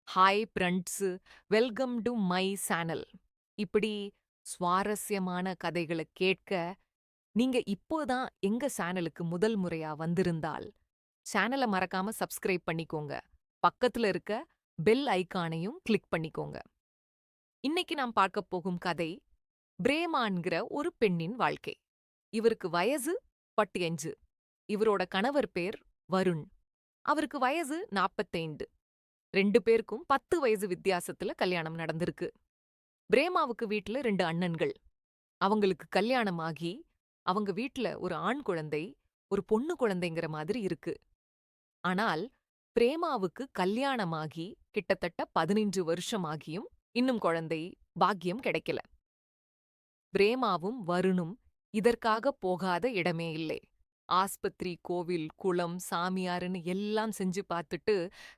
Hi friends, welcome to my channel. இப்படி சுவாரஸ்யமான கதைகளை கேட்க நீங்க இப்போதான் எங்க சேனலுக்கு முதல் முறையா வந்திருந்தால் சேனலை மறக்காம சப்ஸ்கிரைப் பண்ணிக்கோங்க. பக்கத்துல இருக்க பெல் ஐகானையும் கிளிக் பண்ணிக்கோங்க. இன்னைக்கு நாம் பார்க்க போகும் கதை பிரேமான்கிற ஒரு பெண்ணின் வாழ்க்கை. இவருக்கு வயசு 45. இவரோட கணவர் பேர் வருண். அவருக்கு வயசு 45. 2 பேருக்கும் 10 வயசு வித்தியாசத்துல கல்யாணம் நடந்திருக்கு. பிரேமாவுக்கு வீட்ல 2 அண்ணன்கள். அவங்களுக்கு கல்யாணம் ஆகி அவங்க வீட்ல ஒரு ஆண் குழந்தை, ஒரு பொண்ணு குழந்தைங்கிற மாதிரி இருக்கு. ஆனால் பிரேமாவுக்கு கல்யாணமாகி கிட்டத்தட்ட 15 வருஷம் ஆகியும் இன்னும் குழந்தை பாக்கியம் கிடைக்கல. பிரேமாவும் வருணும் இதற்காக போகாத இடமே இல்லை. ஆஸ்பத்திரி, கோவில், குளம், சாமியாருன்னு எல்லாம் செஞ்சு பார்த்துட்டு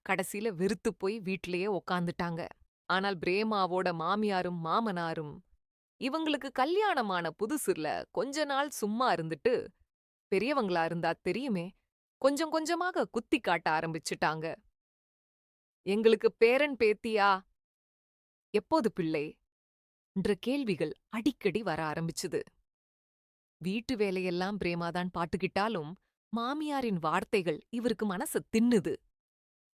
கடைசியில வெறுத்து போய் வீட்லயே உக்காந்துட்டாங்க. ஆனால் பிரேமாவோட மாமியாரும் மாமனாரும் இவங்களுக்கு கல்யாணமான புதுசுல கொஞ்ச நாள் சும்மா இருந்துட்டு, பெரியவங்களா இருந்தா தெரியுமே, கொஞ்சம் கொஞ்சமாக குத்தி காட்ட ஆரம்பிச்சுட்டாங்க. எங்களுக்கு பேரன் பேத்தியா? எப்போது பிள்ளை என்ற கேள்விகள் அடிக்கடி வர ஆரம்பிச்சுது. வீட்டு வேலையெல்லாம் பிரேமாதான் பாத்துக்கிட்டாலும் மாமியாரின் வார்த்தைகள் இவருக்கு மனச தின்னுது.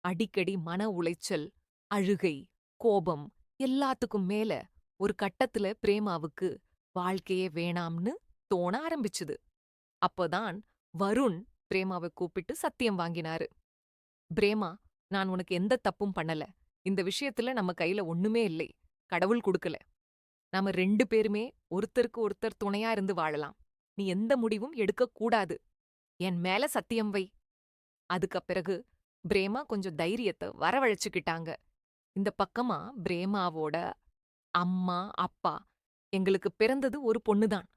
அடிக்கடி மன உளைச்சல், அழுகை, கோபம் எல்லாத்துக்கும் மேல ஒரு கட்டத்துல பிரேமாவுக்கு வாழ்க்கையே வேணாம்னு தோண ஆரம்பிச்சுது. அப்பதான் வருண் பிரேமாவை கூப்பிட்டு சத்தியம் வாங்கினாரு. பிரேமா, நான் உனக்கு எந்த தப்பும் பண்ணல. இந்த விஷயத்துல நம்ம கையில ஒண்ணுமே இல்லை. கடவுள் குடுக்கல. நாம 2 பேருமே ஒருத்தருக்கு ஒருத்தர் துணையா இருந்து வாழலாம். நீ எந்த முடிவும் எடுக்கக் கூடாது. என் மேல சத்தியம் வை. அதுக்கு பிறகு பிரேமா கொஞ்சம் தைரியத்தை வரவழைச்சுக்கிட்டாங்க. இந்த பக்கமா பிரேமாவோட அம்மா, அப்பா, எங்களுக்கு பிறந்தது ஒரு பொண்ணுதான்.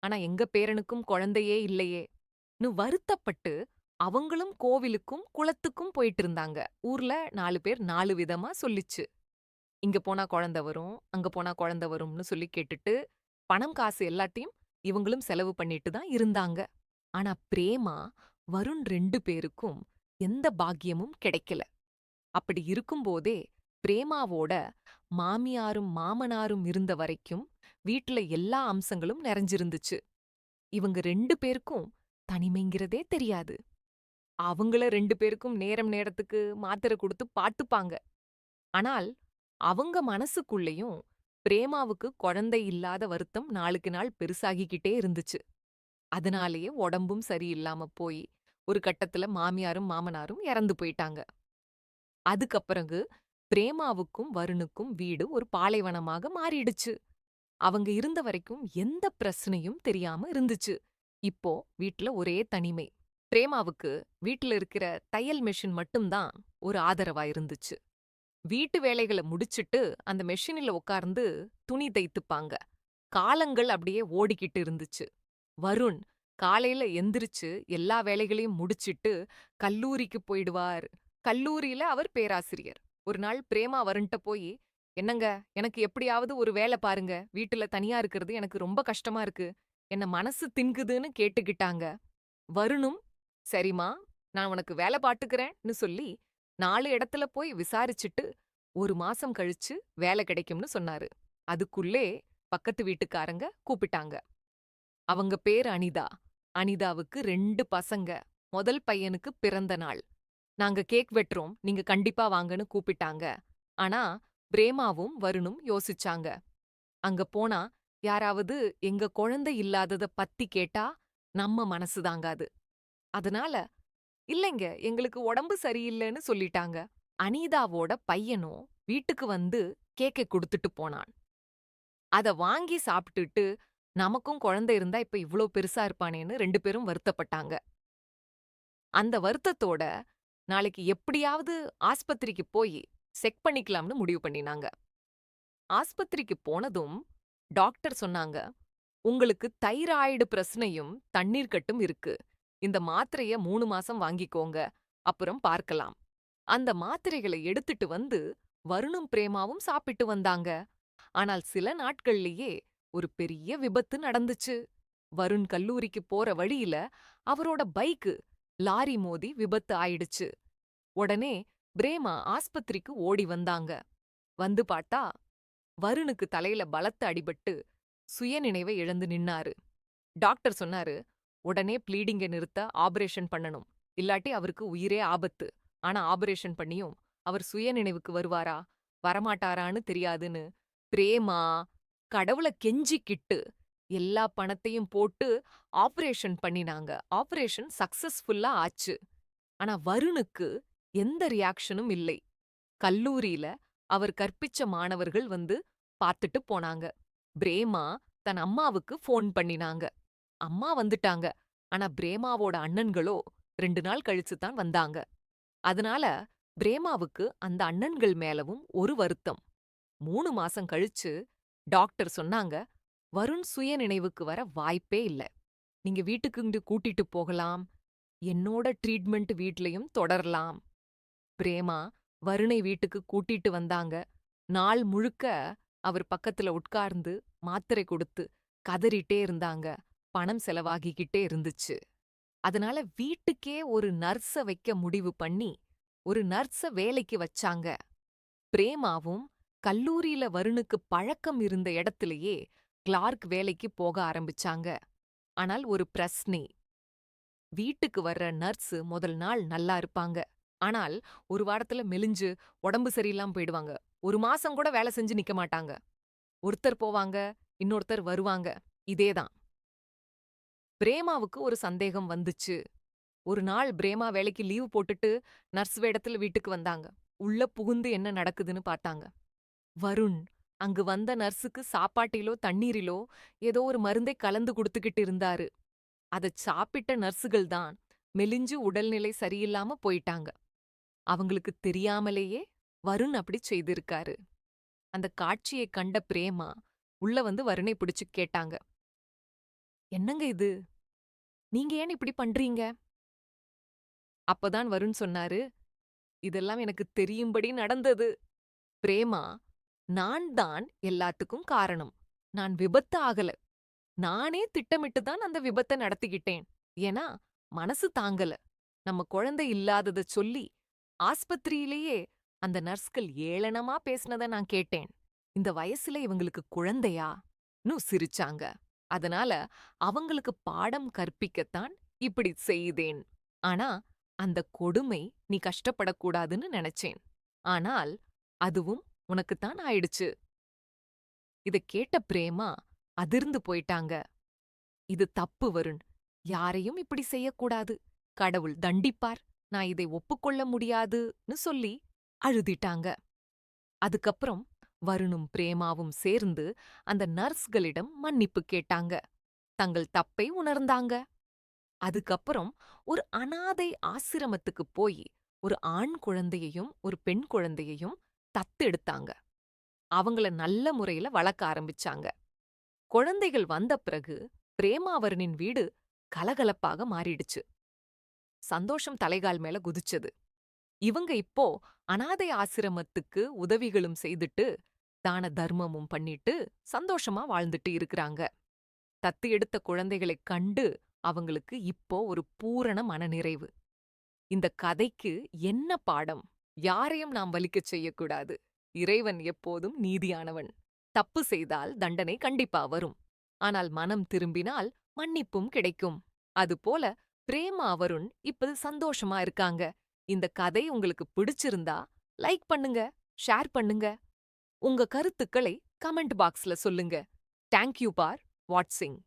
ஆனா எங்க பேரனுக்கும் குழந்தையே இல்லையேன்னு வருத்தப்பட்டு அவங்களும் கோவிலுக்கும் குளத்துக்கும் போயிட்டு இருந்தாங்க. ஊர்ல 4 பேர் 4 விதமா சொல்லிச்சு. இங்க போனா குழந்தை வரும், அங்க போனா குழந்தை வரும்னு சொல்லி கேட்டுட்டு பணம் காசு எல்லாத்தையும் இவங்களும் செலவு பண்ணிட்டு தான் இருந்தாங்க. ஆனா பிரேமா, வருண் 2 பேருக்கும் எந்த பாக்கியமும் கிடைக்கல. அப்படி இருக்கும்போதே பிரேமாவோட மாமியாரும் மாமனாரும் இருந்த வரைக்கும் வீட்ல எல்லா அம்சங்களும் நிறைஞ்சிருந்துச்சு. இவங்க 2 பேருக்கும் தனிமைங்கிறதே தெரியாது. அவங்கள 2 பேருக்கும் நேரம் நேரத்துக்கு மாத்திரை கொடுத்து பாத்துப்பாங்க. ஆனால் அவங்க மனசுக்குள்ளேயும் பிரேமாவுக்கு குழந்தை இல்லாத வருத்தம் நாளுக்கு நாள் பெருசாகிக்கிட்டே இருந்துச்சு. அதனாலேயே உடம்பும் சரியில்லாம போய் ஒரு கட்டத்துல மாமியாரும் மாமனாரும் இறந்து போயிட்டாங்க. அதுக்கப்பிறகு பிரேமாவுக்கும் வருணுக்கும் வீடு ஒரு பாலைவனமாக மாறிடுச்சு. அவங்க இருந்த வரைக்கும் எந்த பிரச்சனையும் தெரியாம இருந்துச்சு. இப்போ வீட்ல ஒரே தனிமை. பிரேமாவுக்கு வீட்ல இருக்கிற தையல் மெஷின் மட்டும்தான் ஒரு ஆதரவா இருந்துச்சு. வீட்டு வேலைகள முடிச்சிட்டு அந்த மெஷினில உட்கார்ந்து துணி தைத்துப்பாங்க. காலங்கள் அப்படியே ஓடிக்கிட்டு இருந்துச்சு. வருண் காலையில எந்திரிச்சு எல்லா வேலைகளையும் முடிச்சிட்டு கல்லூரிக்கு போயிடுவார். கல்லூரியில அவர் பேராசிரியர். ஒரு நாள் பிரேமா வருண்ட்ட போய், "என்னங்க, எனக்கு எப்படியாவது ஒரு வேலை பாருங்க. வீட்டுல தனியா இருக்கிறது எனக்கு ரொம்ப கஷ்டமா இருக்கு. என்ன மனசு தின்குதுன்னு" கேட்டுக்கிட்டாங்க. வருணும், "சரிம்மா, நான் உனக்கு வேலை பாத்துக்கிறேன்னு" சொல்லி 4 இடத்துல போய் விசாரிச்சுட்டு 1 மாசம் கழிச்சு வேலை கிடைக்கும்னு சொன்னாரு. அதுக்குள்ளே பக்கத்து வீட்டுக்காரங்க கூப்பிட்டாங்க. அவங்க பேர் அனிதா. அனிதாவுக்கு 2 பசங்க. முதல் பையனுக்கு பிறந்த நாள். "நாங்க கேக் வெட்டுறோம். நீங்க கண்டிப்பா வாங்கன்னு" கூப்பிட்டாங்க. ஆனா பிரேமாவும் வருணும் யோசிச்சாங்க. அங்க போனா யாராவது எங்க குழந்தை இல்லாதத பத்தி கேட்டா நம்ம மனசு தாங்காது. அதனால, "இல்லைங்க, எங்களுக்கு உடம்பு சரியில்லைன்னு" சொல்லிட்டாங்க. அனிதாவோட பையனும் வீட்டுக்கு வந்து கேக்க குடுத்துட்டு போனான். அத வாங்கி சாப்பிட்டுட்டு, நமக்கும் குழந்தை இருந்தா இப்ப இவ்ளோ பெருசா இருப்பானேன்னு 2 பேரும் வருத்தப்பட்டாங்க. அந்த வருத்தத்தோட நாளைக்கு எப்படியாவது ஆஸ்பத்திரிக்கு போய் செக் பண்ணிக்கலாம்னு முடிவு பண்ணினாங்க. ஆஸ்பத்திரிக்கு போனதும் டாக்டர் சொன்னாங்க, "உங்களுக்கு தைராய்டு பிரச்சனையும் தண்ணீர் கட்டும் இருக்கு. இந்த மாத்திரைய 3 மாசம் வாங்கிக்கோங்க. அப்புறம் பார்க்கலாம்." அந்த மாத்திரைகளை எடுத்துட்டு வந்து வருணும் பிரேமாவும் சாப்பிட்டு வந்தாங்க. ஆனால் சில நாட்கள்லயே ஒரு பெரிய விபத்து நடந்துச்சு. வருண் கல்லூரிக்கு போற வழியில அவரோட பைக்கு லாரி மோதி விபத்து ஆயிடுச்சு. உடனே பிரேமா ஆஸ்பத்திரிக்கு ஓடி வந்தாங்க. வந்து பார்த்தா வருணுக்கு தலையில பலத்த அடிபட்டு சுயநினைவை இழந்து நின்னாரு. டாக்டர் சொன்னாரு, உடனே ப்ளீடிங்க நிறுத்த ஆபரேஷன் பண்ணணும். இல்லாட்டி அவருக்கு உயிரே ஆபத்து. ஆனா ஆபரேஷன் பண்ணியும் அவர் சுயநினைவுக்கு வருவாரா வரமாட்டாரான்னு தெரியாதுன்னு பிரேமா கடவுள கெஞ்சிக்கிட்டு எல்லா பணத்தையும் போட்டு ஆபரேஷன் பண்ணினாங்க. ஆபரேஷன் சக்சஸ்ஃபுல்லா ஆச்சு. ஆனா வருணுக்கு எந்த ரியாக்ஷனும் இல்லை. கல்லூரியில அவர் கற்பிச்ச மாணவர்கள் வந்து பார்த்துட்டு போனாங்க. பிரேமா தன் அம்மாவுக்கு ஃபோன் பண்ணினாங்க. அம்மா வந்துட்டாங்க. ஆனா பிரேமாவோட அண்ணன்களோ 2 நாள் கழிச்சு தான் வந்தாங்க. அதனால பிரேமாவுக்கு அந்த அண்ணன்கள் மேலவும் ஒரு வருத்தம். 3 மாசம் கழிச்சு டாக்டர் சொன்னாங்க, வருண் சுயநினைவுக்கு வர வாய்ப்பே இல்ல. நீங்க வீட்டுக்கு இங்க கூட்டிட்டு போகலாம். என்னோட ட்ரீட்மெண்ட் வீட்லயும் தொடரலாம். பிரேமா வருணை வீட்டுக்கு கூட்டிட்டு வந்தாங்க. நாள் முழுக்க அவர் பக்கத்துல உட்கார்ந்து மாத்திரை கொடுத்து கதறிட்டே இருந்தாங்க. பணம் செலவாகிக்கிட்டே இருந்துச்சு. அதனால வீட்டுக்கே ஒரு நர்ஸ வைக்க முடிவு பண்ணி ஒரு நர்ஸ வேலைக்கு வச்சாங்க. பிரேமாவும் கல்லூரியில வருணுக்கு பழக்கம் இருந்த இடத்திலேயே கிளார்க் வேலைக்கு போக ஆரம்பிச்சாங்க. ஆனால் ஒரு பிரஸ்னை. வீட்டுக்கு வர்ற நர்ஸ் முதல் நாள் நல்லா இருப்பாங்க. ஆனால் ஒரு வாரத்துல மெலிஞ்சு உடம்பு சரியில்லாம போயிடுவாங்க. 1 மாசம் கூட வேலை செஞ்சு நிக்க மாட்டாங்க. ஒருத்தர் போவாங்க, இன்னொருத்தர் வருவாங்க. இதேதான். பிரேமாவுக்கு ஒரு சந்தேகம் வந்துச்சு. ஒரு நாள் பிரேமா வேலைக்கு லீவ் போட்டுட்டு நர்ஸ் வேடத்துல வீட்டுக்கு வந்தாங்க. உள்ள புகுந்து என்ன நடக்குதுன்னு பார்த்தாங்க. வருண் அங்கு வந்த நர்ஸுக்கு சாப்பாட்டிலோ தண்ணீரிலோ ஏதோ ஒரு மருந்தை கலந்து குடுத்துக்கிட்டு இருந்தாரு. அதச் சாப்பிட்ட நர்ஸுகள் தான் மெலிஞ்சு உடல்நிலை சரியில்லாம போயிட்டாங்க. அவங்களுக்கு தெரியாமலேயே வருண் அப்படி செய்திருக்காரு. அந்த காட்சியைக் கண்ட பிரேமா உள்ள வந்து வருணை பிடிச்சு கேட்டாங்க. என்னங்க இது? நீங்க ஏன் இப்படி பண்றீங்க? அப்பதான் வருண் சொன்னாரு, இதெல்லாம் எனக்கு தெரியும்படி நடந்தது. பிரேமா, நான் தான் எல்லாத்துக்கும் காரணம். நான் விபத்து ஆகல. நானே திட்டமிட்டு தான் அந்த விபத்த நடத்திக்கிட்டேன். ஏன்னா, மனசு தாங்கல. நம்ம குழந்தை இல்லாதத சொல்லி, ஆஸ்பத்திரியிலேயே அந்த நர்ஸ்கள் ஏளனமா பேசினத நான் கேட்டேன். இந்த வயசுல இவங்களுக்கு குழந்தையா? ன்னு சிரிச்சாங்க. அதனால அவங்களுக்கு பாடம் கற்பிக்கத்தான் இப்படி செய்தேன். ஆனா, அந்த கொடுமை நீ கஷ்டப்படக்கூடாதுன்னு நினைச்சேன். ஆனால், அதுவும் உனக்குத்தான் ஆயிடுச்சு. இத கேட்ட பிரேமா அதிர்ந்து போயிட்டாங்க. இது தப்பு வருண். யாரையும் இப்படி செய்யக்கூடாது. கடவுள் தண்டிப்பார். நான் இதை ஒப்புக்கொள்ள முடியாதுன்னு சொல்லி அழுதிட்டாங்க. அதுக்கப்புறம் வருணும் பிரேமாவும் சேர்ந்து அந்த நர்ஸ்களிடம் மன்னிப்பு கேட்டாங்க. தங்கள் தப்பை உணர்ந்தாங்க. அதுக்கப்புறம் ஒரு அனாதை ஆசிரமத்துக்கு போய் ஒரு ஆண் குழந்தையையும் ஒரு பெண் குழந்தையையும் தத்தெடுத்தாங்க. அவங்கள நல்ல முறையில வளர்க்க ஆரம்பிச்சாங்க. குழந்தைகள் வந்த பிறகு பிரேமாவரனின் வீடு கலகலப்பாக மாறிடுச்சு. சந்தோஷம் தலைகால் மேல குதிச்சது. இவங்க இப்போ அனாதை ஆசிரமத்துக்கு உதவிகளும் செய்துட்டு தான தர்மமும் பண்ணிட்டு சந்தோஷமா வாழ்ந்துட்டு இருக்கிறாங்க. தத்து எடுத்த குழந்தைகளைக் கண்டு அவங்களுக்கு இப்போ ஒரு பூரண மனநிறைவு. இந்த கதைக்கு என்ன பாடம்? யாரையும் நாம் வலிக்கச் செய்யக்கூடாது. இறைவன் எப்போதும் நீதியானவன். தப்பு செய்தால் தண்டனை கண்டிப்பா வரும். ஆனால் மனம் திரும்பினால் மன்னிப்பும் கிடைக்கும். அதுபோல பிரேமா வருண் இப்ப சந்தோஷமா இருக்காங்க. இந்த கதை உங்களுக்கு பிடிச்சிருந்தா லைக் பண்ணுங்க, ஷேர் பண்ணுங்க. உங்க கருத்துக்களை கமெண்ட் பாக்ஸ்ல சொல்லுங்க. தேங்க்யூ ஃபார் வாட்சிங்.